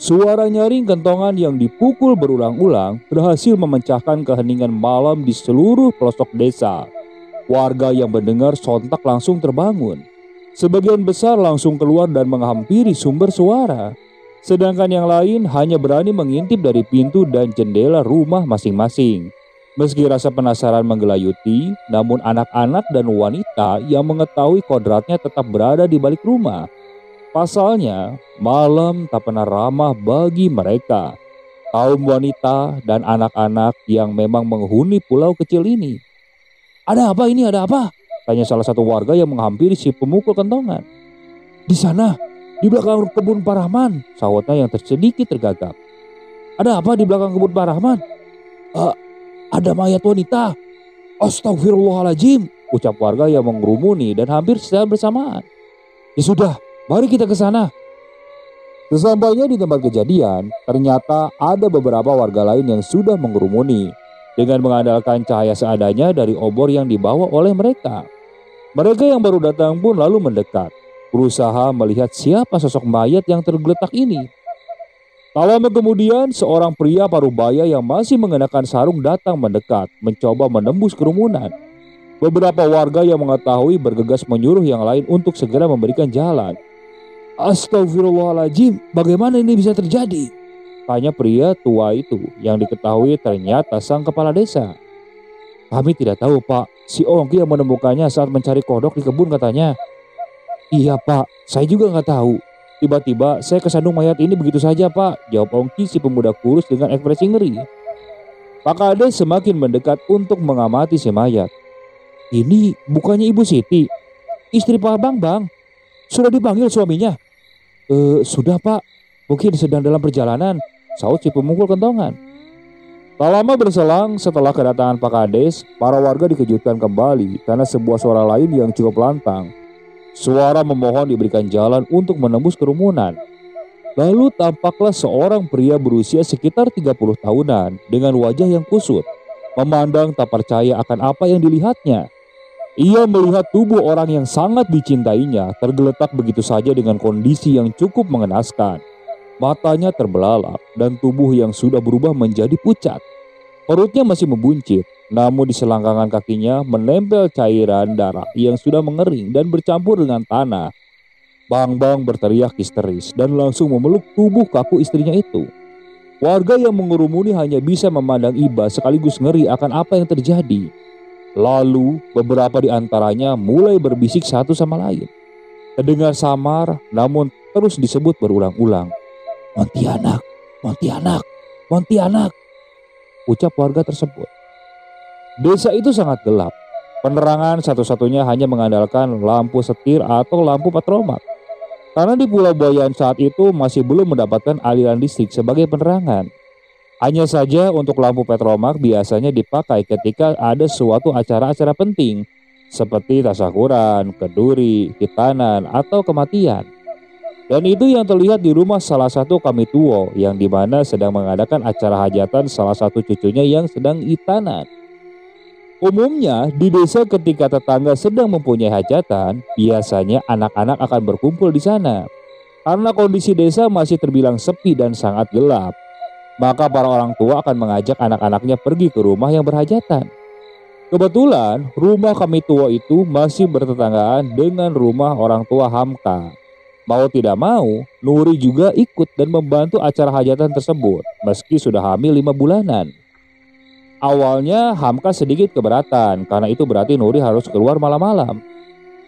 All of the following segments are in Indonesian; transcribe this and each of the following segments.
Suara nyaring kentongan yang dipukul berulang-ulang berhasil memecahkan keheningan malam di seluruh pelosok desa. Warga yang mendengar sontak langsung terbangun. Sebagian besar langsung keluar dan menghampiri sumber suara. Sedangkan yang lain hanya berani mengintip dari pintu dan jendela rumah masing-masing. Meski rasa penasaran menggelayuti, namun anak-anak dan wanita yang mengetahui kodratnya tetap berada di balik rumah. Pasalnya, malam tak pernah ramah bagi mereka. Kaum wanita dan anak-anak yang memang menghuni pulau kecil ini. "Ada apa ini, ada apa?" tanya salah satu warga yang menghampiri si pemukul kentongan. "Di sana, di belakang kebun Pak Rahman," sahutnya yang sedikit tergagap. "Ada apa di belakang kebun Pak Rahman?" Ada mayat wanita." "Astagfirullahaladzim," ucap warga yang mengerumuni dan hampir secara bersamaan. "Ya sudah, mari kita ke sana." Sesampainya di tempat kejadian, ternyata ada beberapa warga lain yang sudah mengerumuni dengan mengandalkan cahaya seadanya dari obor yang dibawa oleh mereka. Mereka yang baru datang pun lalu mendekat, berusaha melihat siapa sosok mayat yang tergeletak ini. Tak lama kemudian, seorang pria parubaya yang masih mengenakan sarung datang mendekat, mencoba menembus kerumunan. Beberapa warga yang mengetahui bergegas menyuruh yang lain untuk segera memberikan jalan. "Astagfirullahaladzim, bagaimana ini bisa terjadi?" tanya pria tua itu yang diketahui ternyata sang kepala desa. "Kami tidak tahu, Pak. Si Ongki yang menemukannya saat mencari kodok di kebun katanya." "Iya, Pak, saya juga nggak tahu. Tiba-tiba saya kesandung mayat ini begitu saja, Pak," jawab Ongki si pemuda kurus dengan ekspresi ngeri. Pak Kades semakin mendekat untuk mengamati si mayat. "Ini bukannya Ibu Siti, istri Pak Bang? Sudah dipanggil suaminya?" Sudah, Pak. Mungkin sedang dalam perjalanan," sahut si pemukul kentongan. Tak lama berselang setelah kedatangan Pak Kades, para warga dikejutkan kembali karena sebuah suara lain yang cukup lantang. Suara memohon diberikan jalan untuk menembus kerumunan. Lalu tampaklah seorang pria berusia sekitar 30 tahunan dengan wajah yang kusut, memandang tak percaya akan apa yang dilihatnya. Ia melihat tubuh orang yang sangat dicintainya tergeletak begitu saja dengan kondisi yang cukup mengenaskan. Matanya terbelalak dan tubuh yang sudah berubah menjadi pucat. Perutnya masih membuncit, namun di selangkangan kakinya menempel cairan darah yang sudah mengering dan bercampur dengan tanah. Bang berteriak histeris dan langsung memeluk tubuh kaku istrinya itu. Warga yang mengerumuni hanya bisa memandang iba sekaligus ngeri akan apa yang terjadi. Lalu beberapa di antaranya mulai berbisik satu sama lain. Terdengar samar namun terus disebut berulang-ulang. "Pontianak, Pontianak, Pontianak," ucap warga tersebut. Desa itu sangat gelap. Penerangan satu-satunya hanya mengandalkan lampu setir atau lampu patromak. Karena di Pulau Buayan saat itu masih belum mendapatkan aliran listrik sebagai penerangan. Hanya saja untuk lampu petromak biasanya dipakai ketika ada suatu acara-acara penting seperti tasyakuran, keduri, hitanan, atau kematian. Dan itu yang terlihat di rumah salah satu kami tuo yang dimana sedang mengadakan acara hajatan salah satu cucunya yang sedang hitanan. Umumnya di desa ketika tetangga sedang mempunyai hajatan, biasanya anak-anak akan berkumpul di sana. Karena kondisi desa masih terbilang sepi dan sangat gelap, maka para orang tua akan mengajak anak-anaknya pergi ke rumah yang berhajatan. Kebetulan rumah kami tua itu masih bertetanggaan dengan rumah orang tua Hamka. Mau tidak mau, Nuri juga ikut dan membantu acara hajatan tersebut meski sudah hamil 5 bulanan. Awalnya Hamka sedikit keberatan karena itu berarti Nuri harus keluar malam-malam.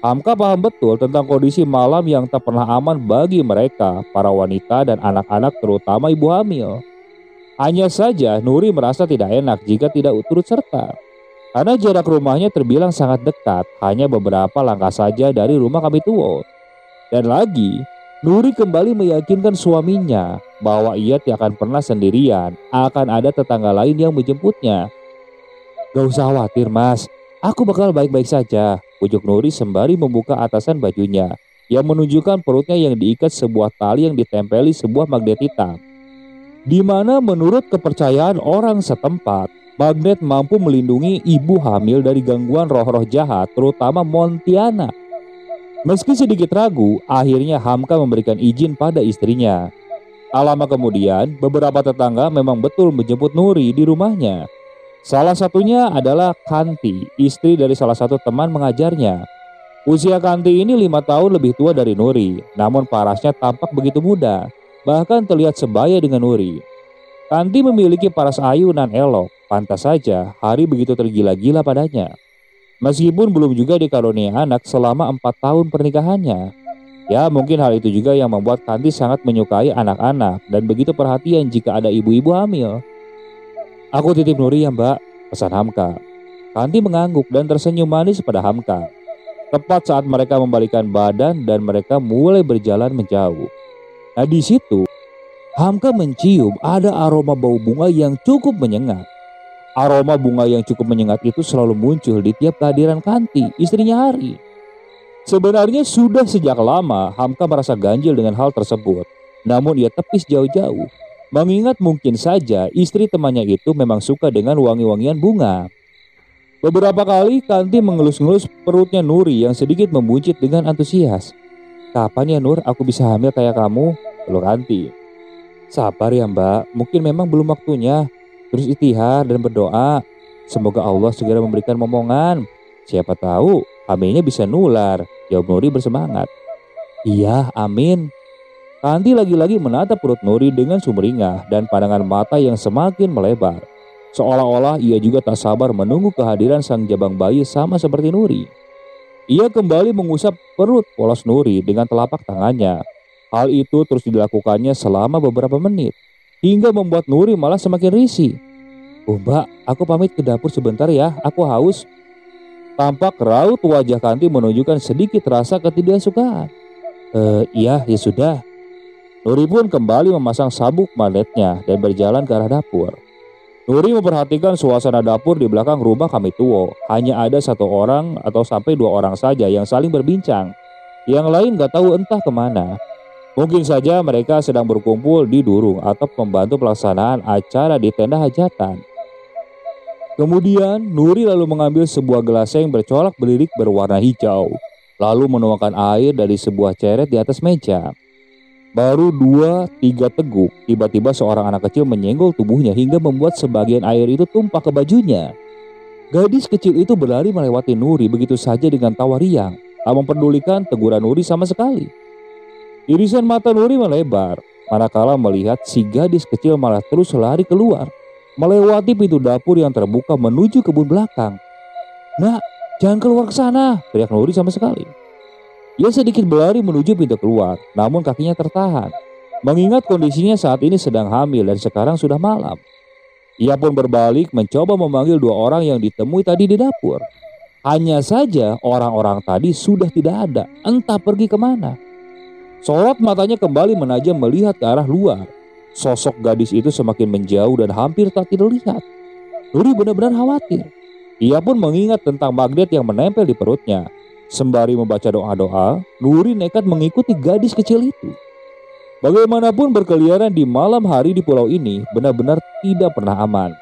Hamka paham betul tentang kondisi malam yang tak pernah aman bagi mereka, para wanita dan anak-anak terutama ibu hamil. Hanya saja Nuri merasa tidak enak jika tidak turut serta. Karena jarak rumahnya terbilang sangat dekat, hanya beberapa langkah saja dari rumah kami tua. Dan lagi, Nuri kembali meyakinkan suaminya bahwa ia tidak akan pernah sendirian, akan ada tetangga lain yang menjemputnya. "Gak usah khawatir, Mas, aku bakal baik-baik saja," ujuk Nuri sembari membuka atasan bajunya yang menunjukkan perutnya yang diikat sebuah tali yang ditempeli sebuah magnet hitam. Di mana menurut kepercayaan orang setempat, Magnet mampu melindungi ibu hamil dari gangguan roh-roh jahat, terutama Montiana. Meski sedikit ragu, akhirnya Hamka memberikan izin pada istrinya. Tak lama kemudian, beberapa tetangga memang betul menjemput Nuri di rumahnya. Salah satunya adalah Kanti, istri dari salah satu teman mengajarnya. Usia Kanti ini 5 tahun lebih tua dari Nuri, namun parasnya tampak begitu muda, bahkan terlihat sebaya dengan Nuri. Kanti memiliki paras ayu nan elok, pantas saja Hari begitu tergila-gila padanya. Meskipun belum juga dikaruniai anak selama 4 tahun pernikahannya. Ya, mungkin hal itu juga yang membuat Kanti sangat menyukai anak-anak dan begitu perhatian jika ada ibu-ibu hamil. "Aku titip Nuri ya Mbak," pesan Hamka. Kanti mengangguk dan tersenyum manis pada Hamka. Tepat saat mereka membalikan badan dan mereka mulai berjalan menjauh. Nah, di situ Hamka mencium ada aroma bau bunga yang cukup menyengat. Aroma bunga yang cukup menyengat itu selalu muncul di tiap kehadiran Kanti, istrinya Hari. Sebenarnya sudah sejak lama Hamka merasa ganjil dengan hal tersebut. Namun ia tepis jauh-jauh, mengingat mungkin saja istri temannya itu memang suka dengan wangi-wangian bunga. Beberapa kali Kanti mengelus-ngelus perutnya Nuri yang sedikit membuncit dengan antusias. "Kapan ya Nur aku bisa hamil kayak kamu?" peluk Kanti. "Sabar ya Mbak, mungkin memang belum waktunya. Terus ikhtiar dan berdoa. Semoga Allah segera memberikan momongan. Siapa tahu hamilnya bisa nular," jawab Nuri bersemangat. "Iya, amin." Kanti lagi-lagi menatap perut Nuri dengan sumringah dan pandangan mata yang semakin melebar. Seolah-olah ia juga tak sabar menunggu kehadiran sang jabang bayi sama seperti Nuri. Ia kembali mengusap perut polos Nuri dengan telapak tangannya. Hal itu terus dilakukannya selama beberapa menit, hingga membuat Nuri malah semakin risih. Mbak, aku pamit ke dapur sebentar ya, aku haus." Tampak raut wajah Kanti menunjukkan sedikit rasa ketidaksukaan. Iya, ya sudah." Nuri pun kembali memasang sabuk magnetnya dan berjalan ke arah dapur. Nuri memperhatikan suasana dapur di belakang rumah Kamituo. Hanya ada 1 orang atau sampai 2 orang saja yang saling berbincang. Yang lain gak tahu entah kemana. Mungkin saja mereka sedang berkumpul di durung atau membantu pelaksanaan acara di tenda hajatan. Kemudian Nuri lalu mengambil sebuah gelaseng bercolak belirik berwarna hijau, lalu menuangkan air dari sebuah ceret di atas meja. Baru 2-3 teguk, tiba-tiba seorang anak kecil menyenggol tubuhnya hingga membuat sebagian air itu tumpah ke bajunya. Gadis kecil itu berlari melewati Nuri begitu saja dengan tawa riang, tak mempedulikan teguran Nuri sama sekali. Irisan mata Nuri melebar, manakala melihat si gadis kecil malah terus lari keluar, melewati pintu dapur yang terbuka menuju kebun belakang. "Nak, jangan keluar ke sana!" teriak Nuri sama sekali. Ia sedikit berlari menuju pintu keluar, namun kakinya tertahan. Mengingat kondisinya saat ini sedang hamil dan sekarang sudah malam. Ia pun berbalik mencoba memanggil 2 orang yang ditemui tadi di dapur. Hanya saja orang-orang tadi sudah tidak ada, entah pergi kemana. Sorot matanya kembali menajam melihat ke arah luar. Sosok gadis itu semakin menjauh dan hampir tak terlihat. Nuri benar-benar khawatir. Ia pun mengingat tentang magnet yang menempel di perutnya. Sembari membaca doa-doa, Nuri nekat mengikuti gadis kecil itu. Bagaimanapun berkeliaran di malam hari di pulau ini benar-benar tidak pernah aman.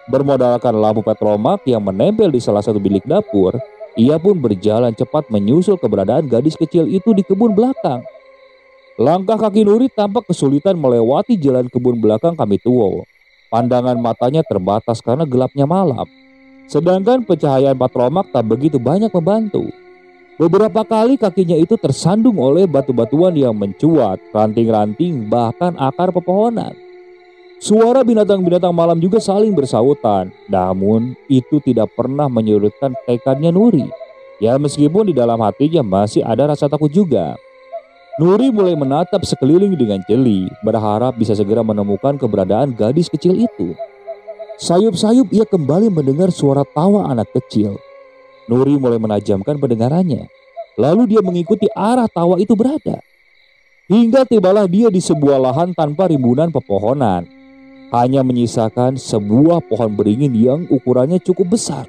Bermodalkan lampu petromak yang menempel di salah satu bilik dapur, ia pun berjalan cepat menyusul keberadaan gadis kecil itu di kebun belakang. Langkah kaki Nuri tampak kesulitan melewati jalan kebun belakang Kamituo. Pandangan matanya terbatas karena gelapnya malam. Sedangkan pencahayaan petromak tak begitu banyak membantu. Beberapa kali kakinya itu tersandung oleh batu-batuan yang mencuat, ranting-ranting, bahkan akar pepohonan. Suara binatang-binatang malam juga saling bersautan, namun itu tidak pernah menyurutkan tekadnya Nuri. Ya, meskipun di dalam hatinya masih ada rasa takut juga. Nuri mulai menatap sekeliling dengan jeli, berharap bisa segera menemukan keberadaan gadis kecil itu. Sayup-sayup ia kembali mendengar suara tawa anak kecil. Nuri mulai menajamkan pendengarannya. Lalu dia mengikuti arah tawa itu berada. Hingga tibalah dia di sebuah lahan tanpa rimbunan pepohonan. Hanya menyisakan sebuah pohon beringin yang ukurannya cukup besar.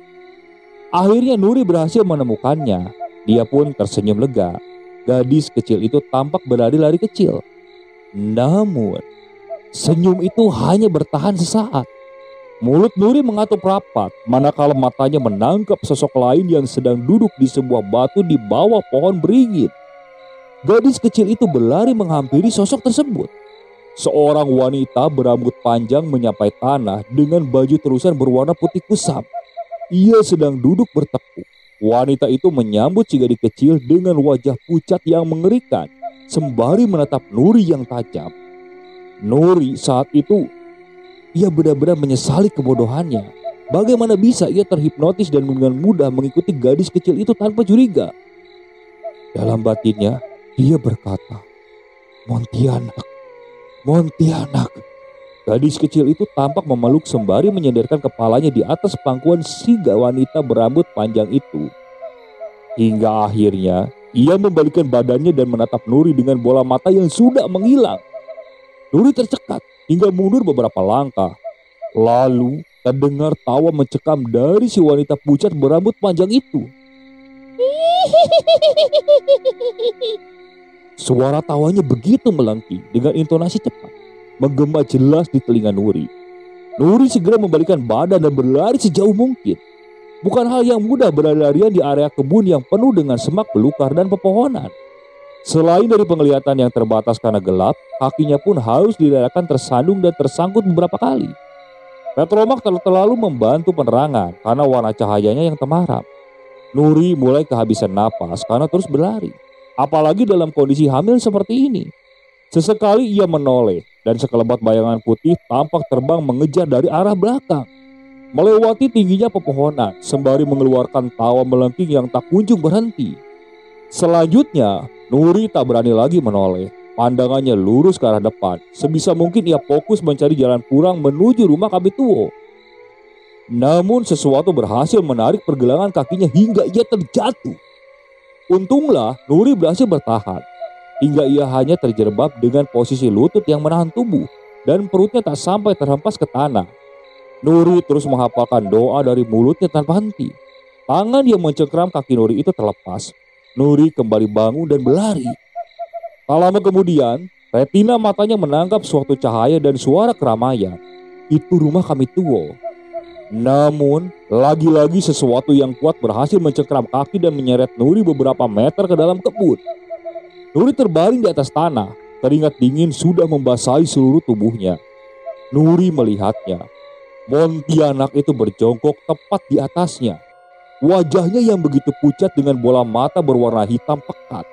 Akhirnya Nuri berhasil menemukannya. Dia pun tersenyum lega. Gadis kecil itu tampak berlari-lari kecil. Namun, senyum itu hanya bertahan sesaat. Mulut Nuri mengatup rapat, manakala matanya menangkap sosok lain yang sedang duduk di sebuah batu di bawah pohon beringin. Gadis kecil itu berlari menghampiri sosok tersebut. Seorang wanita berambut panjang menyapai tanah dengan baju terusan berwarna putih kusam. Ia sedang duduk bertekuk. Wanita itu menyambut si gadis kecil dengan wajah pucat yang mengerikan, sembari menatap Nuri yang tajam. Nuri saat itu, ia benar-benar menyesali kebodohannya. Bagaimana bisa ia terhipnotis dan dengan mudah mengikuti gadis kecil itu tanpa curiga? Dalam batinnya, dia berkata, "Montianak, Montianak." Gadis kecil itu tampak memeluk sembari menyandarkan kepalanya di atas pangkuan si wanita berambut panjang itu. Hingga akhirnya, ia membalikkan badannya dan menatap Nuri dengan bola mata yang sudah menghilang. Nuri tercekat hingga mundur beberapa langkah. Lalu terdengar tawa mencekam dari si wanita pucat berambut panjang itu. Suara tawanya begitu melengking dengan intonasi cepat, menggema jelas di telinga Nuri. Nuri segera membalikkan badan dan berlari sejauh mungkin. Bukan hal yang mudah berlarian di area kebun yang penuh dengan semak belukar dan pepohonan. Selain dari penglihatan yang terbatas karena gelap, kakinya pun harus direlakan tersandung dan tersangkut beberapa kali. Petromak terlalu membantu penerangan karena warna cahayanya yang temaram. Nuri mulai kehabisan napas karena terus berlari. Apalagi dalam kondisi hamil seperti ini. Sesekali ia menoleh dan sekelebat bayangan putih tampak terbang mengejar dari arah belakang, melewati tingginya pepohonan sembari mengeluarkan tawa melengking yang tak kunjung berhenti. Selanjutnya, Nuri tak berani lagi menoleh. Pandangannya lurus ke arah depan. Sebisa mungkin ia fokus mencari jalan pulang menuju rumah Kabituo. Namun sesuatu berhasil menarik pergelangan kakinya hingga ia terjatuh. Untunglah Nuri berhasil bertahan, hingga ia hanya terjerembab dengan posisi lutut yang menahan tubuh dan perutnya tak sampai terhempas ke tanah. Nuri terus menghafalkan doa dari mulutnya tanpa henti. Tangan yang mencengkram kaki Nuri itu terlepas. Nuri kembali bangun dan berlari. Tak lama kemudian, retina matanya menangkap suatu cahaya dan suara keramaian. Itu rumah Kabituo. Namun, lagi-lagi sesuatu yang kuat berhasil mencengkram kaki dan menyeret Nuri beberapa meter ke dalam kebun. Nuri terbaring di atas tanah, keringat dingin sudah membasahi seluruh tubuhnya. Nuri melihatnya. Montianak itu berjongkok tepat di atasnya. Wajahnya yang begitu pucat dengan bola mata berwarna hitam pekat.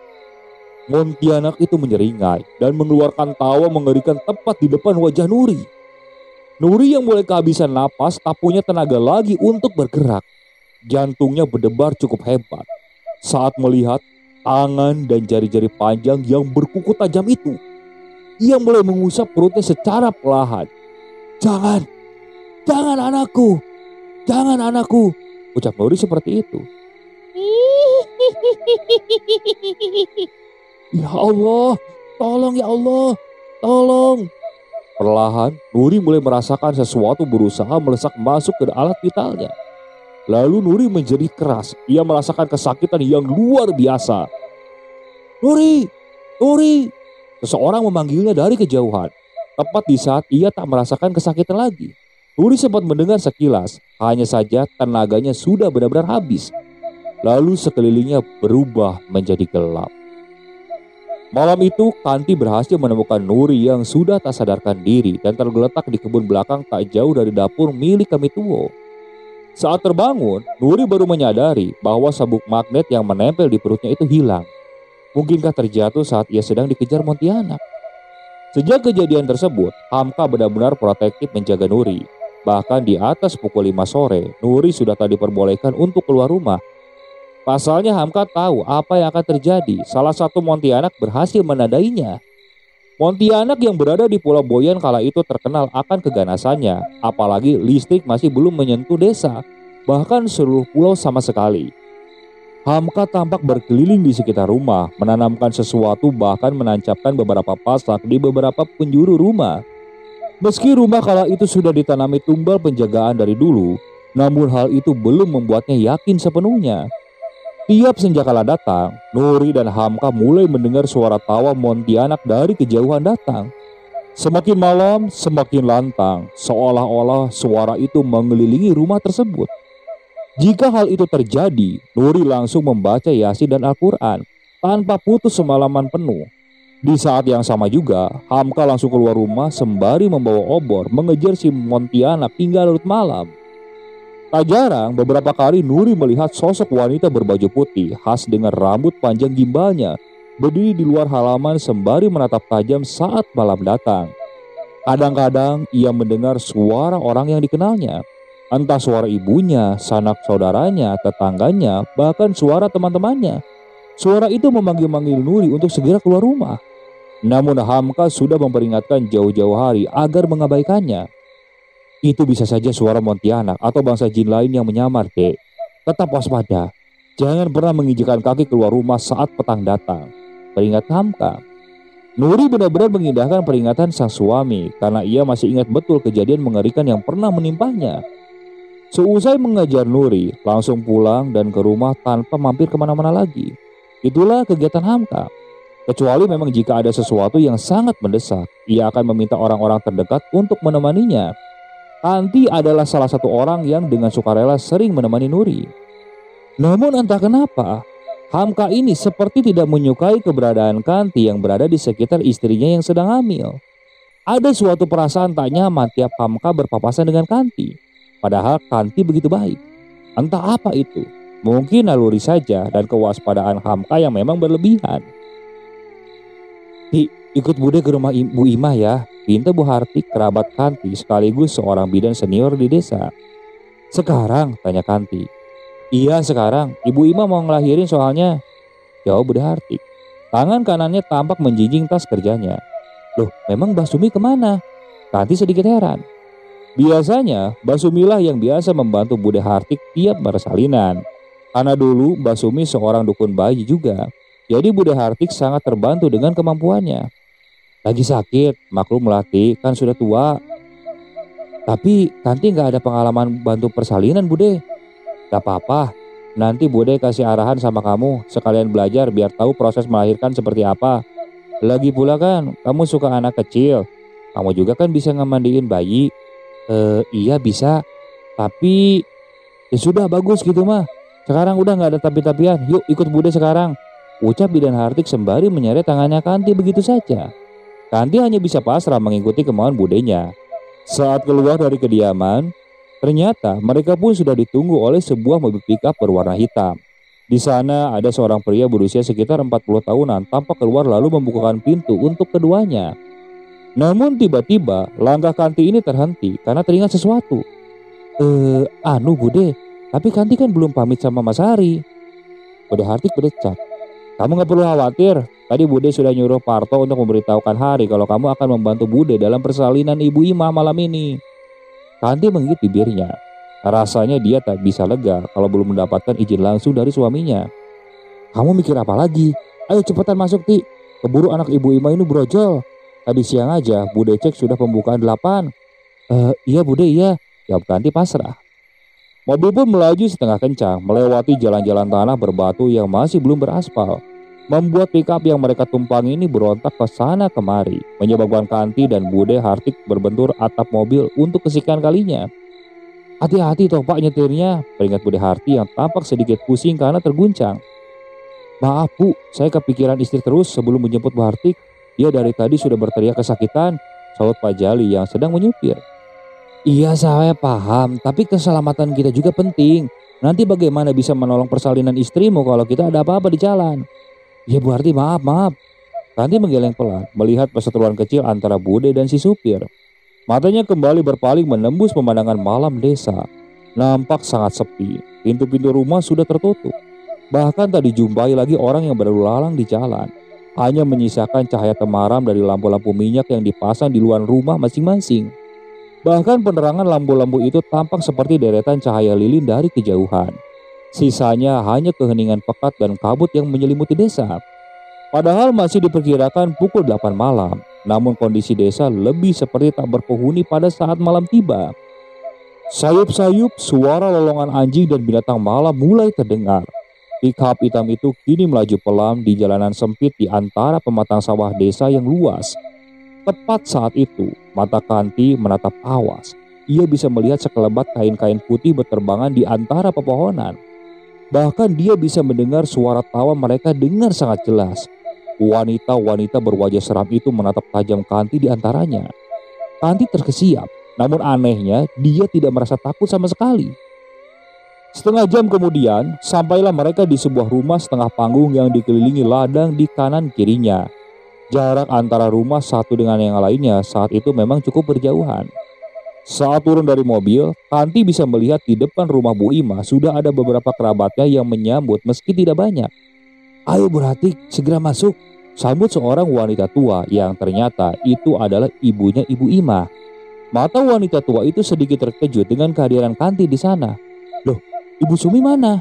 Montianak itu menyeringai dan mengeluarkan tawa mengerikan tepat di depan wajah Nuri. Nuri yang mulai kehabisan napas tak punya tenaga lagi untuk bergerak. Jantungnya berdebar cukup hebat saat melihat tangan dan jari-jari panjang yang berkuku tajam itu. Ia mulai mengusap perutnya secara perlahan. Jangan anakku, jangan anakku, ucap Nuri seperti itu. Ya Allah, tolong ya Allah, tolong. Perlahan, Nuri mulai merasakan sesuatu berusaha melesak masuk ke alat vitalnya. Lalu Nuri menjerit keras, ia merasakan kesakitan yang luar biasa. Nuri, Nuri. Seseorang memanggilnya dari kejauhan, tepat di saat ia tak merasakan kesakitan lagi. Nuri sempat mendengar sekilas, hanya saja tenaganya sudah benar-benar habis. Lalu sekelilingnya berubah menjadi gelap. Malam itu, Kanti berhasil menemukan Nuri yang sudah tak sadarkan diri dan tergeletak di kebun belakang tak jauh dari dapur milik Kabituo. Saat terbangun, Nuri baru menyadari bahwa sabuk magnet yang menempel di perutnya itu hilang. Mungkinkah terjatuh saat ia sedang dikejar Montianak? Sejak kejadian tersebut, Hamka benar-benar protektif menjaga Nuri. Bahkan di atas pukul 5 sore, Nuri sudah tak diperbolehkan untuk keluar rumah. Pasalnya Hamka tahu apa yang akan terjadi. Salah satu Montianak berhasil menandainya. Montianak yang berada di Pulau Boyan kala itu terkenal akan keganasannya. Apalagi listrik masih belum menyentuh desa, bahkan seluruh pulau sama sekali. Hamka tampak berkeliling di sekitar rumah, menanamkan sesuatu bahkan menancapkan beberapa pasak di beberapa penjuru rumah. Meski rumah kala itu sudah ditanami tumbal penjagaan dari dulu, namun hal itu belum membuatnya yakin sepenuhnya. Tiap senjakala datang, Nuri dan Hamka mulai mendengar suara tawa Montianak dari kejauhan datang. Semakin malam, semakin lantang, seolah-olah suara itu mengelilingi rumah tersebut. Jika hal itu terjadi, Nuri langsung membaca Yasin dan Al-Quran tanpa putus semalaman penuh. Di saat yang sama juga, Hamka langsung keluar rumah sembari membawa obor mengejar si Pontianak hingga larut malam. Tak jarang, beberapa kali Nuri melihat sosok wanita berbaju putih khas dengan rambut panjang gimbalnya berdiri di luar halaman sembari menatap tajam saat malam datang. Kadang-kadang ia mendengar suara orang yang dikenalnya. Entah suara ibunya, sanak saudaranya, tetangganya, bahkan suara teman-temannya. Suara itu memanggil-manggil Nuri untuk segera keluar rumah. Namun Hamka sudah memperingatkan jauh-jauh hari agar mengabaikannya. Itu bisa saja suara Pontianak atau bangsa jin lain yang menyamar, Dek. Tetap waspada. Jangan pernah menginjakkan kaki keluar rumah saat petang datang, peringat Hamka. Nuri benar-benar mengindahkan peringatan sang suami karena ia masih ingat betul kejadian mengerikan yang pernah menimpanya. Seusai mengajar Nuri, langsung pulang dan ke rumah tanpa mampir kemana-mana lagi. Itulah kegiatan Hamka. Kecuali memang jika ada sesuatu yang sangat mendesak, ia akan meminta orang-orang terdekat untuk menemaninya. Kanti adalah salah satu orang yang dengan sukarela sering menemani Nuri. Namun entah kenapa, Hamka ini seperti tidak menyukai keberadaan Kanti yang berada di sekitar istrinya yang sedang hamil. Ada suatu perasaan tak nyaman tiap Hamka berpapasan dengan Kanti. Padahal Kanti begitu baik. Entah apa itu, mungkin naluri saja dan kewaspadaan Hamka yang memang berlebihan. Ikut Bude ke rumah Bu Imah ya, pinta Bu Hartik, kerabat Kanti sekaligus seorang bidan senior di desa. Sekarang, tanya Kanti. Iya sekarang, Ibu Ima mau ngelahirin soalnya, jawab Bude Hartik. Tangan kanannya tampak menjinjing tas kerjanya. Loh, memang Mbak Sumi kemana? Kanti sedikit heran. Biasanya, Mbak Sumilah yang biasa membantu Bude Hartik tiap persalinan. Karena dulu Mbak Sumi seorang dukun bayi juga, jadi Bude Hartik sangat terbantu dengan kemampuannya. Lagi sakit, maklum Melati kan sudah tua. Tapi Kanti nggak ada pengalaman bantu persalinan Bude. Gak apa-apa, nanti Bude kasih arahan sama kamu, sekalian belajar biar tahu proses melahirkan seperti apa. Lagi pula kan, kamu suka anak kecil, kamu juga kan bisa ngemandiin bayi. Iya bisa, tapi ya sudah bagus gitu mah. Sekarang udah gak ada tapi-tapian, yuk ikut Bude sekarang. Ucap bidan Hartik sembari menyeret tangannya Kanti begitu saja. Kanti hanya bisa pasrah mengikuti kemauan Budenya. Saat keluar dari kediaman, ternyata mereka pun sudah ditunggu oleh sebuah mobil pickup berwarna hitam. Di sana ada seorang pria berusia sekitar 40 tahunan tampak keluar lalu membukakan pintu untuk keduanya. Namun tiba-tiba langkah Kanti ini terhenti karena teringat sesuatu. Bude, tapi Kanti kan belum pamit sama Mas Hari. Bude Hartik berdecak. Kamu gak perlu khawatir, tadi Bude sudah nyuruh Parto untuk memberitahukan Hari kalau kamu akan membantu Bude dalam persalinan Ibu Ima malam ini. Kanti menggigit bibirnya. Rasanya dia tak bisa lega kalau belum mendapatkan izin langsung dari suaminya. Kamu mikir apa lagi? Ayo cepetan masuk Ti. Keburu anak Ibu Ima ini brojol. Tadi siang aja Bude cek sudah pembukaan 8. Iya Bude iya, jawab Kanti pasrah. Mobil pun melaju setengah kencang melewati jalan-jalan tanah berbatu yang masih belum beraspal. Membuat pickup yang mereka tumpangi ini berontak ke sana kemari, menyebabkan Kanti dan Bude Hartik berbentur atap mobil untuk kesekian kalinya. Hati-hati toh Pak nyetirnya, peringat Bude Hartik yang tampak sedikit pusing karena terguncang. Maaf Bu, saya kepikiran istri terus sebelum menjemput Bu Hartik. Dia dari tadi sudah berteriak kesakitan, saut Pak Jali yang sedang menyupir. Iya saya paham, tapi keselamatan kita juga penting. Nanti bagaimana bisa menolong persalinan istrimu kalau kita ada apa-apa di jalan? Ya Bu Harti maaf. Kanti menggeleng pelan melihat perseteruan kecil antara Bude dan si supir. Matanya kembali berpaling menembus pemandangan malam desa. Nampak sangat sepi, pintu-pintu rumah sudah tertutup. Bahkan tak dijumpai lagi orang yang berlalu lalang di jalan. Hanya menyisakan cahaya temaram dari lampu-lampu minyak yang dipasang di luar rumah masing-masing. Bahkan penerangan lampu-lampu itu tampak seperti deretan cahaya lilin dari kejauhan. Sisanya hanya keheningan pekat dan kabut yang menyelimuti desa. Padahal masih diperkirakan pukul 8 malam, namun kondisi desa lebih seperti tak berpenghuni pada saat malam tiba. Sayup-sayup suara lolongan anjing dan binatang malam mulai terdengar. Pickup hitam itu kini melaju pelan di jalanan sempit di antara pematang sawah desa yang luas. Tepat saat itu, mata Kanti menatap awas. Ia bisa melihat sekelebat kain-kain putih berterbangan di antara pepohonan. Bahkan dia bisa mendengar suara tawa mereka dengan sangat jelas. Wanita-wanita berwajah seram itu menatap tajam Kanti di antaranya. Kanti terkesiap, namun anehnya dia tidak merasa takut sama sekali. Setengah jam kemudian, sampailah mereka di sebuah rumah setengah panggung yang dikelilingi ladang di kanan kirinya. Jarak antara rumah satu dengan yang lainnya saat itu memang cukup berjauhan. Saat turun dari mobil, Kanti bisa melihat di depan rumah Bu Ima sudah ada beberapa kerabatnya yang menyambut meski tidak banyak. "Ayo Buratik, segera masuk," sambut seorang wanita tua yang ternyata itu adalah ibunya Ibu Ima. Mata wanita tua itu sedikit terkejut dengan kehadiran Kanti di sana. "Loh, Ibu Sumi mana?"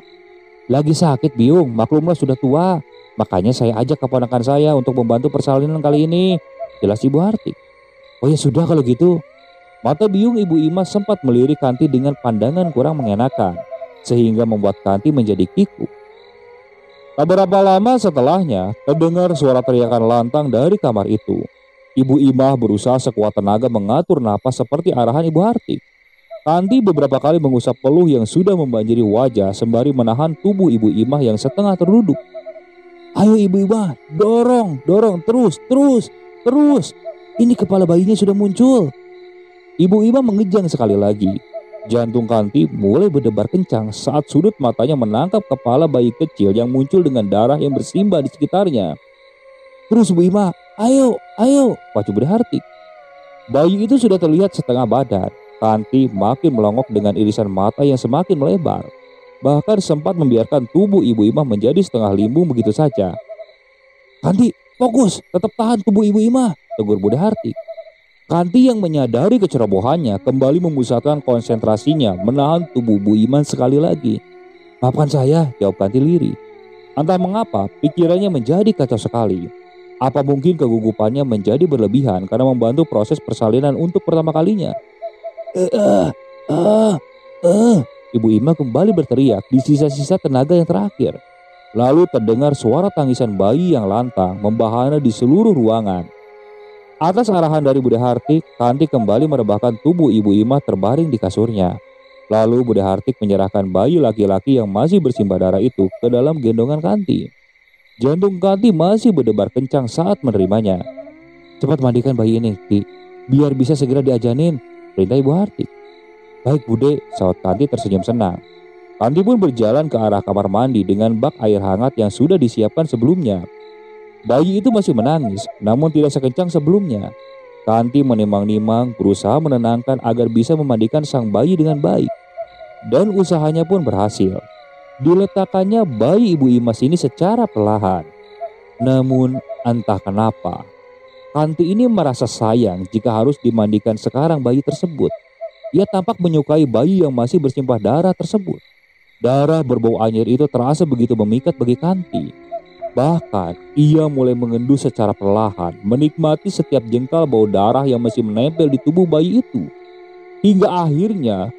"Lagi sakit Biung, maklumlah sudah tua. Makanya saya ajak keponakan saya untuk membantu persalinan kali ini," jelas Ibu Hartik. "Oh ya sudah kalau gitu." Mata biung Ibu Ima sempat melirik Kanti dengan pandangan kurang mengenakan, sehingga membuat Kanti menjadi kikuk. Tak berapa lama setelahnya, terdengar suara teriakan lantang dari kamar itu. Ibu Ima berusaha sekuat tenaga mengatur napas seperti arahan Ibu Hartik. Kanti beberapa kali mengusap peluh yang sudah membanjiri wajah sembari menahan tubuh Ibu Ima yang setengah terduduk. "Ayo Ibu Ima, dorong, terus. Ini kepala bayinya sudah muncul." Ibu Ima mengejang sekali lagi. Jantung Kanti mulai berdebar kencang saat sudut matanya menangkap kepala bayi kecil yang muncul dengan darah yang bersimbah di sekitarnya. "Terus Bu Ima, ayo, pacu Bude Hartik." Bayi itu sudah terlihat setengah badan. Kanti makin melongok dengan irisan mata yang semakin melebar. Bahkan sempat membiarkan tubuh Ibu Ima menjadi setengah limbung begitu saja. "Kanti, fokus, tetap tahan tubuh Ibu Ima," tegur Bude Hartik. Kanti yang menyadari kecerobohannya kembali memusatkan konsentrasinya menahan tubuh Bu Iman sekali lagi. "Maafkan saya," jawab Kanti lirih. Entah mengapa pikirannya menjadi kacau sekali. Apa mungkin kegugupannya menjadi berlebihan karena membantu proses persalinan untuk pertama kalinya? Ibu Ima kembali berteriak di sisa-sisa tenaga yang terakhir. Lalu terdengar suara tangisan bayi yang lantang membahana di seluruh ruangan. Atas arahan dari Bude Hartik, Kanti kembali merebahkan tubuh Ibu Ima terbaring di kasurnya. Lalu Bude Hartik menyerahkan bayi laki-laki yang masih bersimbah darah itu ke dalam gendongan Kanti. Jantung Kanti masih berdebar kencang saat menerimanya. "Cepat mandikan bayi ini, Ki, biar bisa segera diajanin," perintah Ibu Hartik. "Baik Bude," saut Kanti tersenyum senang. Kanti pun berjalan ke arah kamar mandi dengan bak air hangat yang sudah disiapkan sebelumnya. Bayi itu masih menangis, namun tidak sekencang sebelumnya. Kanti menimang-nimang berusaha menenangkan agar bisa memandikan sang bayi dengan baik. Dan usahanya pun berhasil. Diletakkannya bayi Ibu Imas ini secara perlahan. Namun entah kenapa, Kanti ini merasa sayang jika harus dimandikan sekarang bayi tersebut. Ia tampak menyukai bayi yang masih bersimpah darah tersebut. Darah berbau anyir itu terasa begitu memikat bagi Kanti. Bahkan ia mulai mengendu secara perlahan, menikmati setiap jengkal bau darah yang masih menempel di tubuh bayi itu. Hingga akhirnya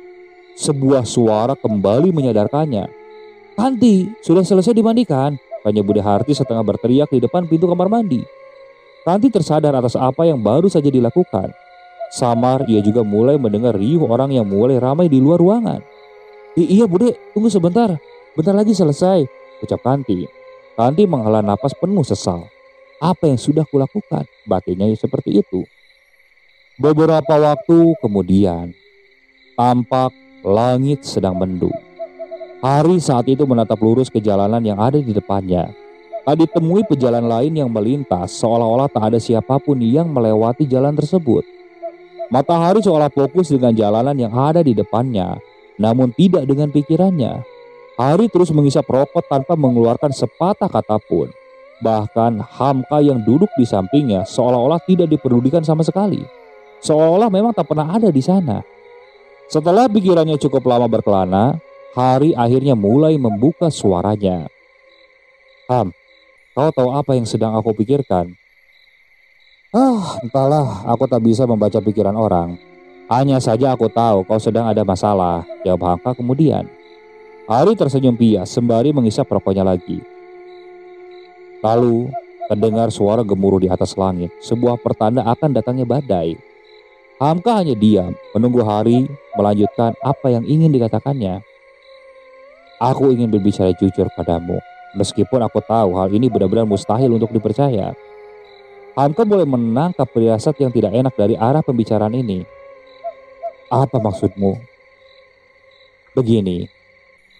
sebuah suara kembali menyadarkannya. "Kanti, sudah selesai dimandikan?" tanya Bude Hartik setengah berteriak di depan pintu kamar mandi. Kanti tersadar atas apa yang baru saja dilakukan. Samar ia juga mulai mendengar riuh orang yang mulai ramai di luar ruangan. Iya Bude, tunggu sebentar, bentar lagi selesai," ucap Kanti. Kanti menghela napas penuh sesal. Apa yang sudah kulakukan? Batinnya seperti itu. Beberapa waktu kemudian, tampak langit sedang mendung. Hari saat itu menatap lurus ke jalanan yang ada di depannya. Tak ditemui pejalan lain yang melintas, seolah-olah tak ada siapapun yang melewati jalan tersebut. Matahari seolah fokus dengan jalanan yang ada di depannya, namun tidak dengan pikirannya. Hari terus mengisap rokok tanpa mengeluarkan sepatah kata pun. Bahkan Hamka yang duduk di sampingnya seolah-olah tidak dipedulikan sama sekali. Seolah-olah memang tak pernah ada di sana. Setelah pikirannya cukup lama berkelana, Hari akhirnya mulai membuka suaranya. "Ham, kau tahu apa yang sedang aku pikirkan?" Entahlah, aku tak bisa membaca pikiran orang. Hanya saja aku tahu kau sedang ada masalah," jawab Hamka kemudian. Hari tersenyum pias sembari mengisap rokoknya lagi. Lalu Terdengar suara gemuruh di atas langit, sebuah pertanda akan datangnya badai. Hamka hanya diam, menunggu Hari melanjutkan apa yang ingin dikatakannya. Aku ingin berbicara jujur padamu, meskipun aku tahu hal ini benar-benar mustahil untuk dipercaya. Hamka boleh menangkap firasat yang tidak enak dari arah pembicaraan ini. Apa maksudmu? Begini,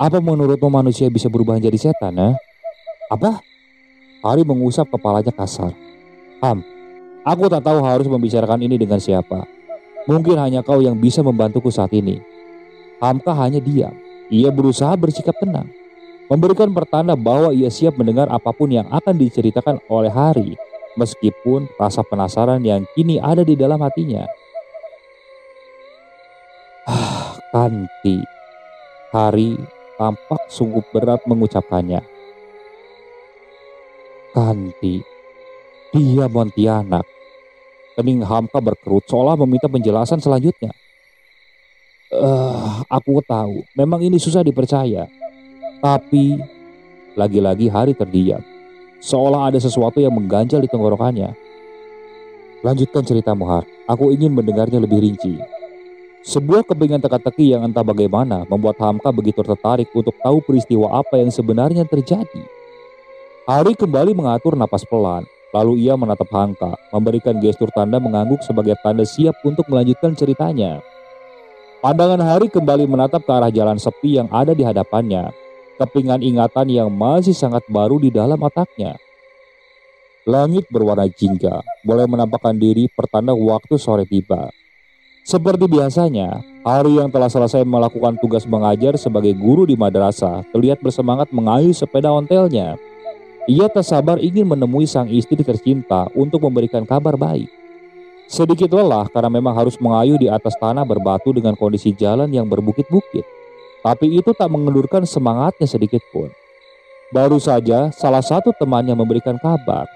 apa menurutmu manusia bisa berubah menjadi setan, ya? Apa? Hari mengusap kepalanya kasar. Aku tak tahu harus membicarakan ini dengan siapa. Mungkin hanya kau yang bisa membantuku saat ini. Hamka hanya diam. Ia berusaha bersikap tenang, memberikan pertanda bahwa ia siap mendengar apapun yang akan diceritakan oleh Hari, meskipun rasa penasaran yang kini ada di dalam hatinya. Kanti. Hari tampak sungguh berat mengucapkannya. Kanti. Dia Pontianak. Kening Hamka berkerut seolah meminta penjelasan selanjutnya. Aku tahu, memang ini susah dipercaya. Tapi, lagi-lagi Hari terdiam. Seolah ada sesuatu yang mengganjal di tenggorokannya. Lanjutkan ceritamu, Har. Aku ingin mendengarnya lebih rinci. Sebuah kepingan teka-teki yang entah bagaimana membuat Hamka begitu tertarik untuk tahu peristiwa apa yang sebenarnya terjadi. Hari kembali mengatur napas pelan. Lalu ia menatap Hamka, memberikan gestur tanda mengangguk sebagai tanda siap untuk melanjutkan ceritanya. Pandangan Hari kembali menatap ke arah jalan sepi yang ada di hadapannya. Kepingan ingatan yang masih sangat baru di dalam otaknya. Langit berwarna jingga, mulai menampakkan diri pertanda waktu sore tiba. Seperti biasanya, Hari yang telah selesai melakukan tugas mengajar sebagai guru di madrasah terlihat bersemangat mengayuh sepeda ontelnya. Ia tak sabar ingin menemui sang istri tercinta untuk memberikan kabar baik. Sedikit lelah karena memang harus mengayuh di atas tanah berbatu dengan kondisi jalan yang berbukit-bukit. Tapi itu tak mengendurkan semangatnya sedikit pun. Baru saja salah satu temannya memberikan kabar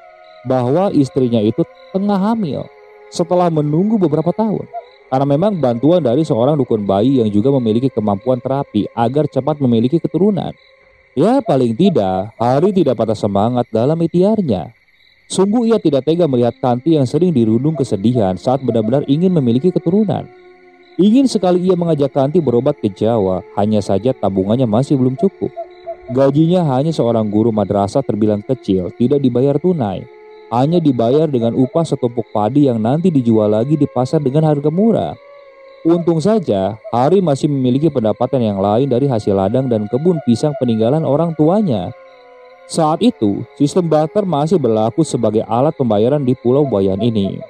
bahwa istrinya itu tengah hamil setelah menunggu beberapa tahun. Karena memang bantuan dari seorang dukun bayi yang juga memiliki kemampuan terapi agar cepat memiliki keturunan. Ya paling tidak, Hari tidak patah semangat dalam ikhtiarnya. Sungguh ia tidak tega melihat Kanti yang sering dirundung kesedihan saat benar-benar ingin memiliki keturunan. Ingin sekali ia mengajak Kanti berobat ke Jawa, hanya saja tabungannya masih belum cukup. Gajinya hanya seorang guru madrasah terbilang kecil, tidak dibayar tunai. Hanya dibayar dengan upah setumpuk padi yang nanti dijual lagi di pasar dengan harga murah. Untung saja, Hari masih memiliki pendapatan yang lain dari hasil ladang dan kebun pisang peninggalan orang tuanya. Saat itu, sistem barter masih berlaku sebagai alat pembayaran di Pulau Bayan ini.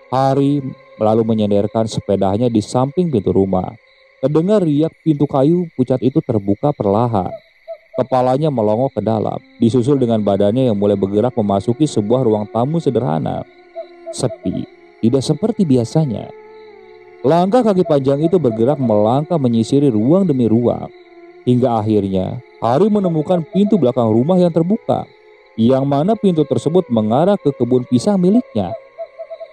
Hari lalu menyenderkan sepedanya di samping pintu rumah. Terdengar riak pintu kayu pucat itu terbuka perlahan. Kepalanya melongok ke dalam, disusul dengan badannya yang mulai bergerak memasuki sebuah ruang tamu sederhana. Sepi, tidak seperti biasanya. Langkah kaki panjang itu bergerak melangkah menyisiri ruang demi ruang. Hingga akhirnya, Hari menemukan pintu belakang rumah yang terbuka. Yang mana pintu tersebut mengarah ke kebun pisang miliknya.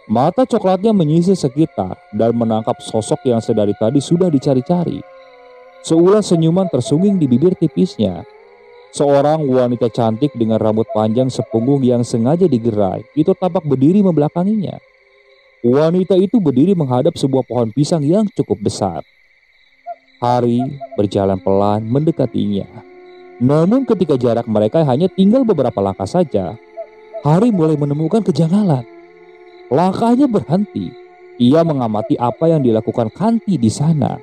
Mata coklatnya menyisir sekitar dan menangkap sosok yang sedari tadi sudah dicari-cari. Seulas senyuman tersungging di bibir tipisnya. Seorang wanita cantik dengan rambut panjang sepunggung yang sengaja digerai itu tampak berdiri membelakanginya. Wanita itu berdiri menghadap sebuah pohon pisang yang cukup besar. Hari berjalan pelan mendekatinya. Namun ketika jarak mereka hanya tinggal beberapa langkah saja, Hari mulai menemukan kejanggalan. Langkahnya berhenti. Ia mengamati apa yang dilakukan Kanti di sana.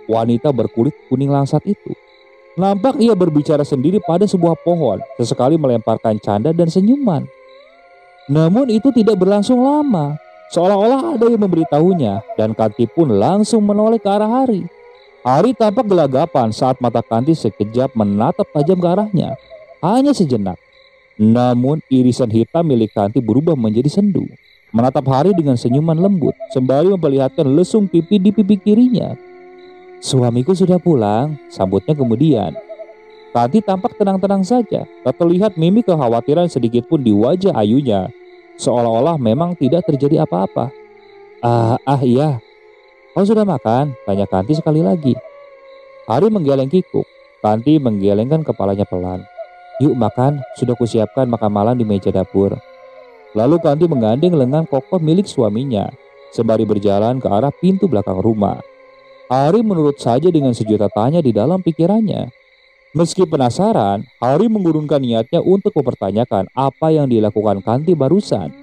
Wanita berkulit kuning langsat itu. Nampak ia berbicara sendiri pada sebuah pohon, sesekali melemparkan canda dan senyuman. Namun itu tidak berlangsung lama. Seolah-olah ada yang memberitahunya dan Kanti pun langsung menoleh ke arah Hari. Hari tampak gelagapan saat mata Kanti sekejap menatap tajam ke arahnya. Hanya sejenak. Namun irisan hitam milik Kanti berubah menjadi sendu. Menatap Hari dengan senyuman lembut sembari memperlihatkan lesung pipi di pipi kirinya. Suamiku sudah pulang, sambutnya kemudian. Kanti tampak tenang-tenang saja. Tak terlihat mimik kekhawatiran sedikit pun di wajah ayunya. Seolah-olah memang tidak terjadi apa-apa. Iya. Kau sudah makan? Tanya Kanti sekali lagi. Hari menggeleng kikuk. Kanti menggelengkan kepalanya pelan. Yuk makan, sudah kusiapkan makan malam di meja dapur. Lalu Kanti menggandeng lengan kokoh milik suaminya, sembari berjalan ke arah pintu belakang rumah. Hari menurut saja dengan sejuta tanya di dalam pikirannya. Meski penasaran, Hari mengurungkan niatnya untuk mempertanyakan apa yang dilakukan Kanti barusan.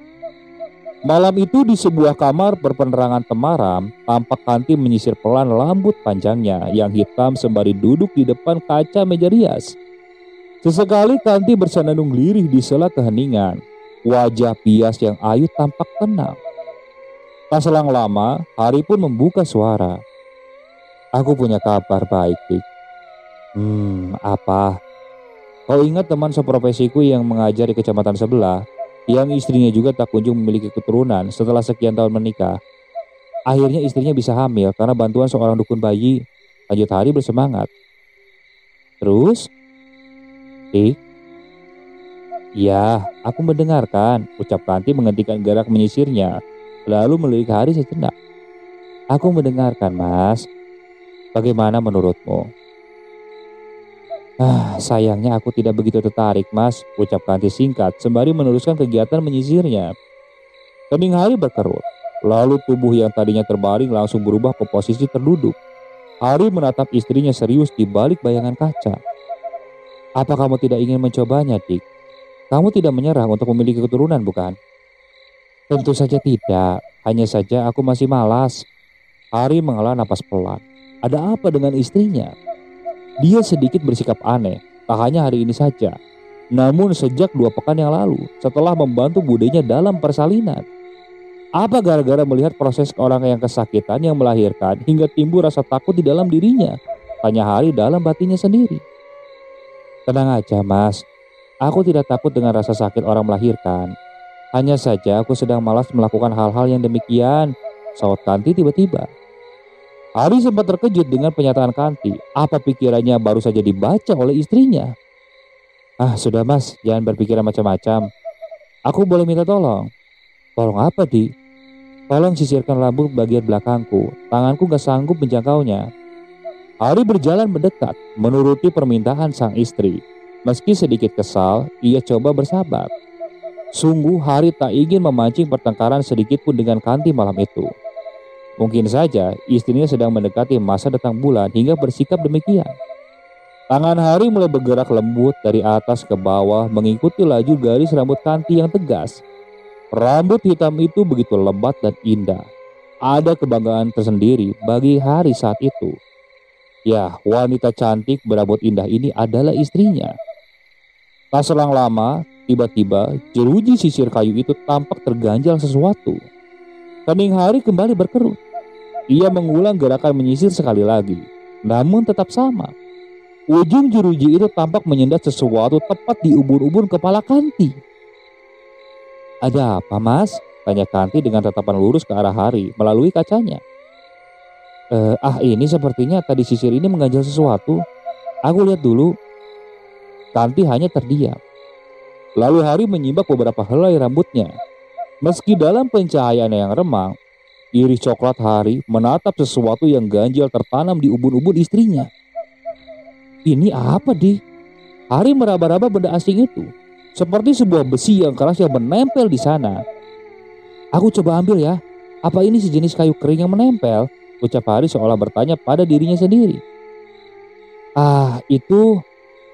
Malam itu di sebuah kamar berpenerangan temaram, tampak Kanti menyisir pelan rambut panjangnya yang hitam sembari duduk di depan kaca meja rias. Sesekali Kanti bersandung lirih di sela keheningan. Wajah pias yang ayu tampak tenang. Tak selang lama, Hari pun membuka suara. Aku punya kabar baik, Dik. Apa? Kau ingat teman seprofesiku yang mengajar di kecamatan sebelah, yang istrinya juga tak kunjung memiliki keturunan setelah sekian tahun menikah? Akhirnya istrinya bisa hamil karena bantuan seorang dukun bayi. Lanjut Hari bersemangat. Terus? Dik? Ya, aku mendengarkan, ucap Kanti menghentikan gerak menyisirnya, lalu melirik Hari sejenak. Aku mendengarkan, Mas. Bagaimana menurutmu? Sayangnya aku tidak begitu tertarik, Mas, ucap Kanti singkat sembari meneruskan kegiatan menyisirnya. Kening Hari berkerut, lalu tubuh yang tadinya terbaring langsung berubah ke posisi terduduk. Hari menatap istrinya serius di balik bayangan kaca. Apa kamu tidak ingin mencobanya, Dik? Kamu tidak menyerah untuk memiliki keturunan, bukan? Tentu saja tidak, hanya saja aku masih malas. Hari menghela napas pelan. Ada apa dengan istrinya? Dia sedikit bersikap aneh, tak hanya hari ini saja. Namun sejak 2 pekan yang lalu, setelah membantu budenya dalam persalinan. Apa gara-gara melihat proses orang yang kesakitan yang melahirkan hingga timbul rasa takut di dalam dirinya? Tanya Hari dalam batinnya sendiri. Tenang aja, Mas. Aku tidak takut dengan rasa sakit orang melahirkan. Hanya saja aku sedang malas melakukan hal-hal yang demikian, saut Kanti tiba-tiba. Hari sempat terkejut dengan pernyataan Kanti. Apa pikirannya baru saja dibaca oleh istrinya? Sudah, Mas, jangan berpikiran macam-macam. Aku boleh minta tolong? Tolong apa, Di? Tolong sisirkan rambut bagian belakangku. Tanganku gak sanggup menjangkaunya. Hari berjalan mendekat, menuruti permintaan sang istri. Meski sedikit kesal, ia coba bersabar. Sungguh Hari tak ingin memancing pertengkaran sedikit pun dengan Kanti malam itu. Mungkin saja istrinya sedang mendekati masa datang bulan hingga bersikap demikian. Tangan Hari mulai bergerak lembut dari atas ke bawah mengikuti laju garis rambut Kanti yang tegas. Rambut hitam itu begitu lebat dan indah. Ada kebanggaan tersendiri bagi Hari saat itu. Ya, wanita cantik berambut indah ini adalah istrinya. Tak selang lama, tiba-tiba jeruji sisir kayu itu tampak terganjal sesuatu. Kening Hari kembali berkerut. Ia mengulang gerakan menyisir sekali lagi, namun tetap sama. Ujung jeruji itu tampak menyendat sesuatu tepat di ubun-ubun kepala Kanti. Ada apa, Mas? Tanya Kanti dengan tatapan lurus ke arah Hari melalui kacanya. Ini sepertinya tadi sisir ini mengganjal sesuatu. Aku lihat dulu. Kanti hanya terdiam. Lalu Hari menyimak beberapa helai rambutnya. Meski dalam pencahayaan yang remang, iris coklat Hari menatap sesuatu yang ganjil tertanam di ubun-ubun istrinya. Ini apa, Di? Hari meraba-raba benda asing itu, seperti sebuah besi yang keras yang menempel di sana. Aku coba ambil ya. Apa ini sejenis kayu kering yang menempel? Ucap Hari seolah bertanya pada dirinya sendiri. Itu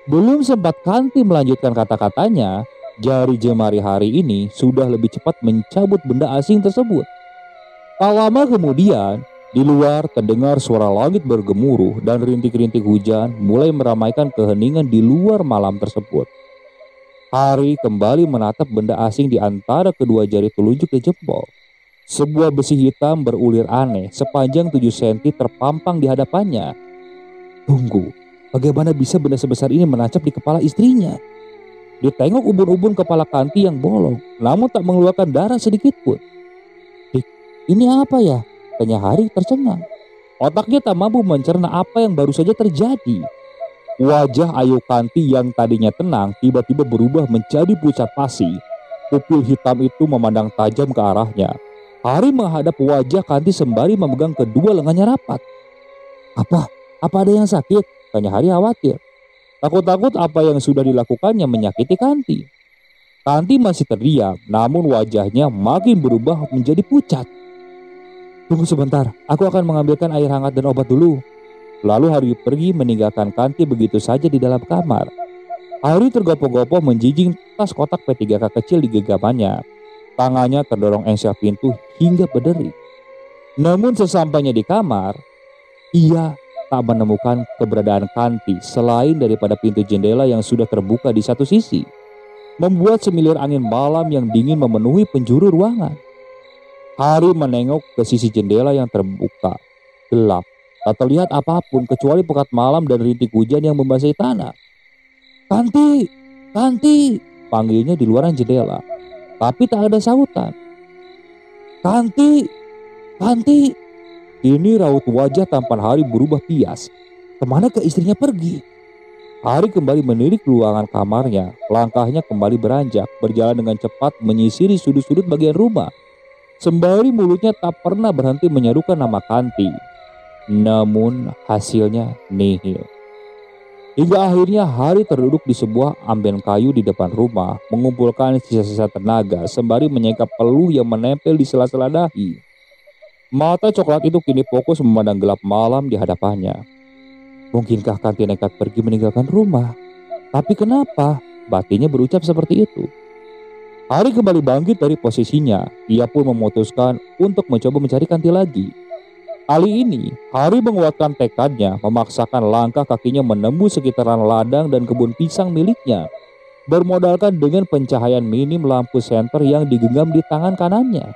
belum sempat Kanti melanjutkan kata-katanya. Jari jemari Hari ini sudah lebih cepat mencabut benda asing tersebut. Tak lama kemudian, di luar terdengar suara langit bergemuruh dan rintik-rintik hujan mulai meramaikan keheningan di luar malam tersebut. Hari kembali menatap benda asing di antara kedua jari telunjuk dan jempol. Sebuah besi hitam berulir aneh sepanjang 7 cm terpampang di hadapannya. Tunggu, bagaimana bisa benda sebesar ini menancap di kepala istrinya? Ditengok ubun-ubun kepala Kanti yang bolong, namun tak mengeluarkan darah sedikit pun. Dik, ini apa ya? Tanya Hari tercengang. Otaknya tak mampu mencerna apa yang baru saja terjadi. Wajah Ayu Kanti yang tadinya tenang tiba-tiba berubah menjadi pucat pasi. Pupil hitam itu memandang tajam ke arahnya. Hari menghadap wajah Kanti sembari memegang kedua lengannya rapat. Apa ada yang sakit? Tanya Hari khawatir. Takut-takut apa yang sudah dilakukannya menyakiti Kanti. Kanti masih terdiam, namun wajahnya makin berubah menjadi pucat. Tunggu sebentar, aku akan mengambilkan air hangat dan obat dulu. Lalu Hari pergi meninggalkan Kanti begitu saja di dalam kamar. Hari tergopoh-gopoh menjinjing tas kotak P3K kecil di genggamannya. Tangannya terdorong engsel pintu hingga berderi. Namun sesampainya di kamar, ia tak menemukan keberadaan Kanti selain daripada pintu jendela yang sudah terbuka di satu sisi, membuat semilir angin malam yang dingin memenuhi penjuru ruangan. Hari menengok ke sisi jendela yang terbuka, gelap, tak terlihat apapun kecuali pekat malam dan rintik hujan yang membasahi tanah. Kanti, Kanti, panggilnya di luaran jendela, tapi tak ada sautan. Kanti, Kanti. Kini raut wajah tampan Hari berubah pias. Kemana ke istrinya pergi? Hari kembali menilik ruangan kamarnya. Langkahnya kembali beranjak, berjalan dengan cepat menyisiri sudut-sudut bagian rumah. Sembari mulutnya tak pernah berhenti menyerukan nama Kanti. Namun hasilnya nihil. Hingga akhirnya Hari terduduk di sebuah amben kayu di depan rumah, mengumpulkan sisa-sisa tenaga sembari menyingkap peluh yang menempel di sela-sela dahi. Mata coklat itu kini fokus memandang gelap malam di hadapannya. Mungkinkah Kanti nekat pergi meninggalkan rumah? Tapi kenapa? Batinnya berucap seperti itu. Hari kembali bangkit dari posisinya. Ia pun memutuskan untuk mencoba mencari Kanti lagi. Kali ini, Hari menguatkan tekadnya, memaksakan langkah kakinya menembus sekitaran ladang dan kebun pisang miliknya, bermodalkan dengan pencahayaan minim lampu senter yang digenggam di tangan kanannya.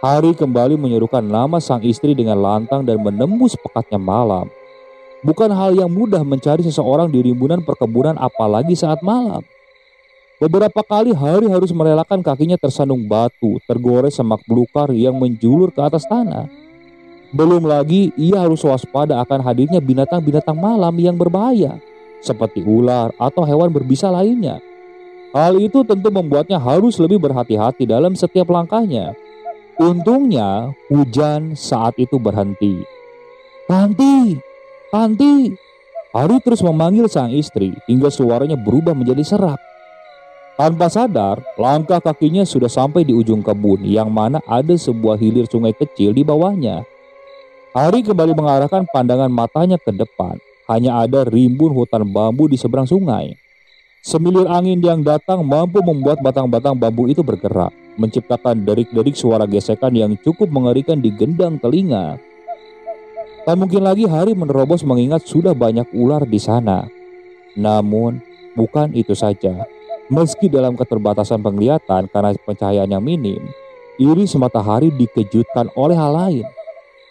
Hari kembali menyerukan nama sang istri dengan lantang dan menembus pekatnya malam. Bukan hal yang mudah mencari seseorang di rimbunan perkebunan apalagi saat malam. Beberapa kali Hari harus merelakan kakinya tersandung batu, tergores semak belukar yang menjulur ke atas tanah. Belum lagi ia harus waspada akan hadirnya binatang-binatang malam yang berbahaya, seperti ular atau hewan berbisa lainnya. Hal itu tentu membuatnya harus lebih berhati-hati dalam setiap langkahnya. Untungnya hujan saat itu berhenti. Kanti, Kanti. Hari terus memanggil sang istri hingga suaranya berubah menjadi serak. Tanpa sadar, langkah kakinya sudah sampai di ujung kebun yang mana ada sebuah hilir sungai kecil di bawahnya. Hari kembali mengarahkan pandangan matanya ke depan. Hanya ada rimbun hutan bambu di seberang sungai. Semilir angin yang datang mampu membuat batang-batang bambu itu bergerak, menciptakan derik-derik suara gesekan yang cukup mengerikan di gendang telinga. Tak mungkin lagi Hari menerobos mengingat sudah banyak ular di sana. Namun, bukan itu saja. Meski dalam keterbatasan penglihatan karena pencahayaan yang minim, iris matahari dikejutkan oleh hal lain.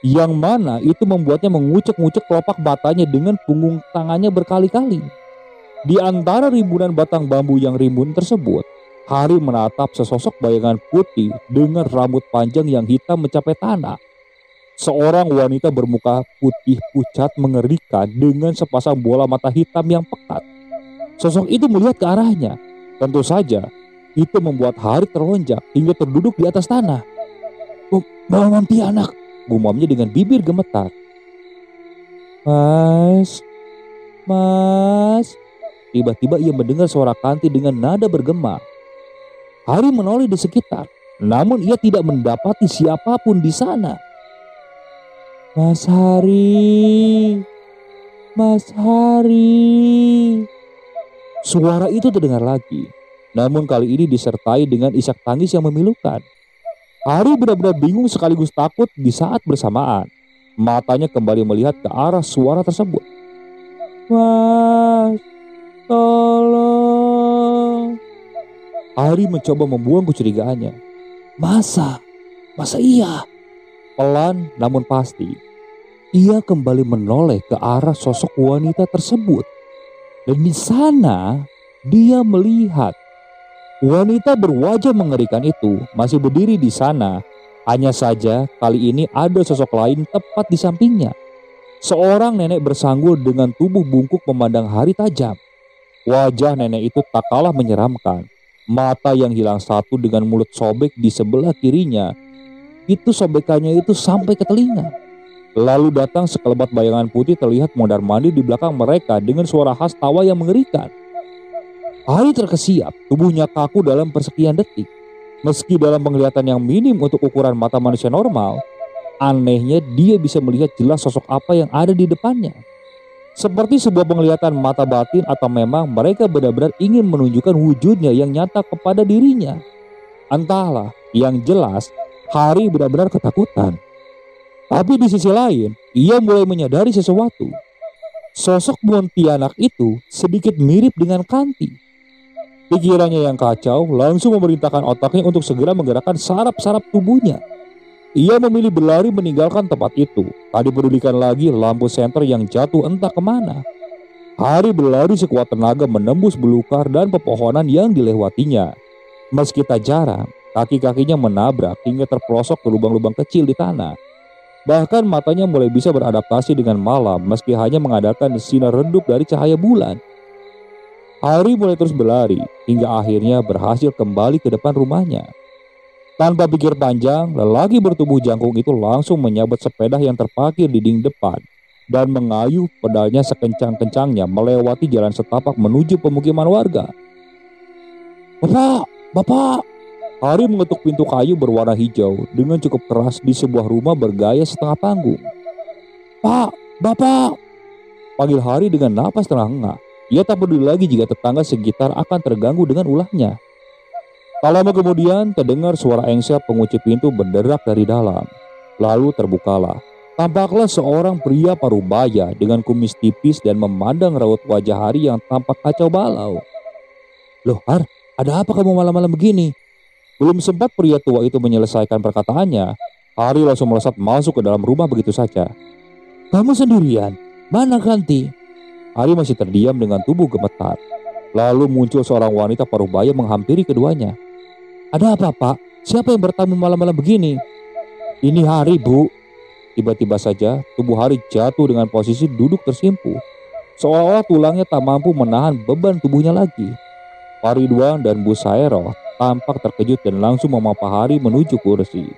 Yang mana itu membuatnya mengucek-ngucek kelopak matanya dengan punggung tangannya berkali-kali. Di antara rimbunan batang bambu yang rimbun tersebut, Hari menatap sesosok bayangan putih dengan rambut panjang yang hitam mencapai tanah. Seorang wanita bermuka putih pucat mengerikan dengan sepasang bola mata hitam yang pekat. Sosok itu melihat ke arahnya. Tentu saja, itu membuat Hari terlonjak hingga terduduk di atas tanah. Bang Pianak, gumamnya dengan bibir gemetar. Mas, Mas. Tiba-tiba ia mendengar suara Kanti dengan nada bergema. Hari menoleh di sekitar, namun ia tidak mendapati siapapun di sana. Mas Hari, Mas Hari. Suara itu terdengar lagi, namun kali ini disertai dengan isak tangis yang memilukan. Hari benar-benar bingung sekaligus takut di saat bersamaan. Matanya kembali melihat ke arah suara tersebut. Mas, tolong. Hari mencoba membuang kecurigaannya. Masa iya? Pelan namun pasti, ia kembali menoleh ke arah sosok wanita tersebut. Dan di sana dia melihat wanita berwajah mengerikan itu masih berdiri di sana. Hanya saja kali ini ada sosok lain tepat di sampingnya. Seorang nenek bersanggul dengan tubuh bungkuk memandang Hari tajam. Wajah nenek itu tak kalah menyeramkan. Mata yang hilang satu dengan mulut sobek di sebelah kirinya. Itu sobekannya itu sampai ke telinga. Lalu datang sekelebat bayangan putih terlihat mondar-mandir di belakang mereka dengan suara khas tawa yang mengerikan. Hari terkesiap, tubuhnya kaku dalam persekian detik. Meski dalam penglihatan yang minim untuk ukuran mata manusia normal, anehnya dia bisa melihat jelas sosok apa yang ada di depannya. Seperti sebuah penglihatan mata batin atau memang mereka benar-benar ingin menunjukkan wujudnya yang nyata kepada dirinya. Entahlah, yang jelas Hari benar-benar ketakutan. Tapi di sisi lain, ia mulai menyadari sesuatu. Sosok Pontianak itu sedikit mirip dengan Kanti. Pikirannya yang kacau langsung memerintahkan otaknya untuk segera menggerakkan saraf-saraf tubuhnya. Ia memilih berlari meninggalkan tempat itu. Tak dipedulikan lagi lampu senter yang jatuh entah kemana. Hari berlari sekuat tenaga menembus belukar dan pepohonan yang dilewatinya. Meski tak jarang, kaki-kakinya menabrak hingga terperosok ke lubang-lubang kecil di tanah. Bahkan matanya mulai bisa beradaptasi dengan malam meski hanya mengandalkan sinar redup dari cahaya bulan. Hari mulai terus berlari hingga akhirnya berhasil kembali ke depan rumahnya. Tanpa pikir panjang, lelaki bertubuh jangkung itu langsung menyabet sepeda yang terparkir di dinding depan dan mengayuh pedalnya sekencang-kencangnya melewati jalan setapak menuju pemukiman warga. "Bapak, Bapak!" Hari mengetuk pintu kayu berwarna hijau dengan cukup keras di sebuah rumah bergaya setengah panggung. "Pak, Bapak!" panggil Hari dengan napas terengah-engah. Ia tak peduli lagi jika tetangga sekitar akan terganggu dengan ulahnya. Tak lama kemudian terdengar suara engsel pengunci pintu berderak dari dalam. Lalu terbukalah. Tampaklah seorang pria parubaya dengan kumis tipis dan memandang raut wajah Hari yang tampak kacau balau. "Loh Har, ada apa kamu malam-malam begini?" Belum sempat pria tua itu menyelesaikan perkataannya, Hari langsung melesat masuk ke dalam rumah begitu saja. "Kamu sendirian? Mana Kanti?" Hari masih terdiam dengan tubuh gemetar. Lalu muncul seorang wanita parubaya menghampiri keduanya. "Ada apa Pak? Siapa yang bertamu malam-malam begini?" "Ini Hari Bu." Tiba-tiba saja tubuh Hari jatuh dengan posisi duduk tersimpu. Seolah-olah tulangnya tak mampu menahan beban tubuhnya lagi. Ridwan dan Bu Saeroh tampak terkejut dan langsung memapa Hari menuju kursi.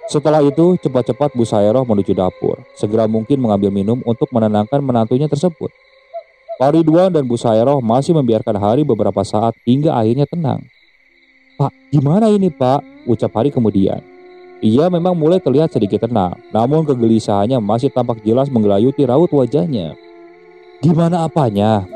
Setelah itu cepat-cepat Bu Saeroh menuju dapur. Segera mungkin mengambil minum untuk menenangkan menantunya tersebut. Ridwan dan Bu Saeroh masih membiarkan Hari beberapa saat hingga akhirnya tenang. "Pak, gimana ini Pak?" ucap Hari kemudian. Ia memang mulai terlihat sedikit tenang, namun kegelisahannya masih tampak jelas menggelayuti raut wajahnya. "Gimana apanya?"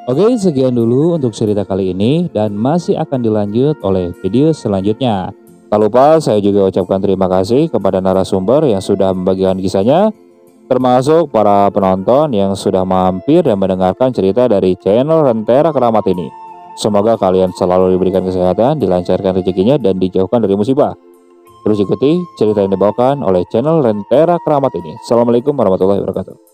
Oke, sekian dulu untuk cerita kali ini dan masih akan dilanjut oleh video selanjutnya. Tak lupa saya juga ucapkan terima kasih kepada narasumber yang sudah membagikan kisahnya, termasuk para penonton yang sudah mampir dan mendengarkan cerita dari channel Rentera Keramat ini. Semoga kalian selalu diberikan kesehatan, dilancarkan rezekinya, dan dijauhkan dari musibah. Terus ikuti cerita yang dibawakan oleh channel Rentera Keramat ini. Assalamualaikum warahmatullahi wabarakatuh.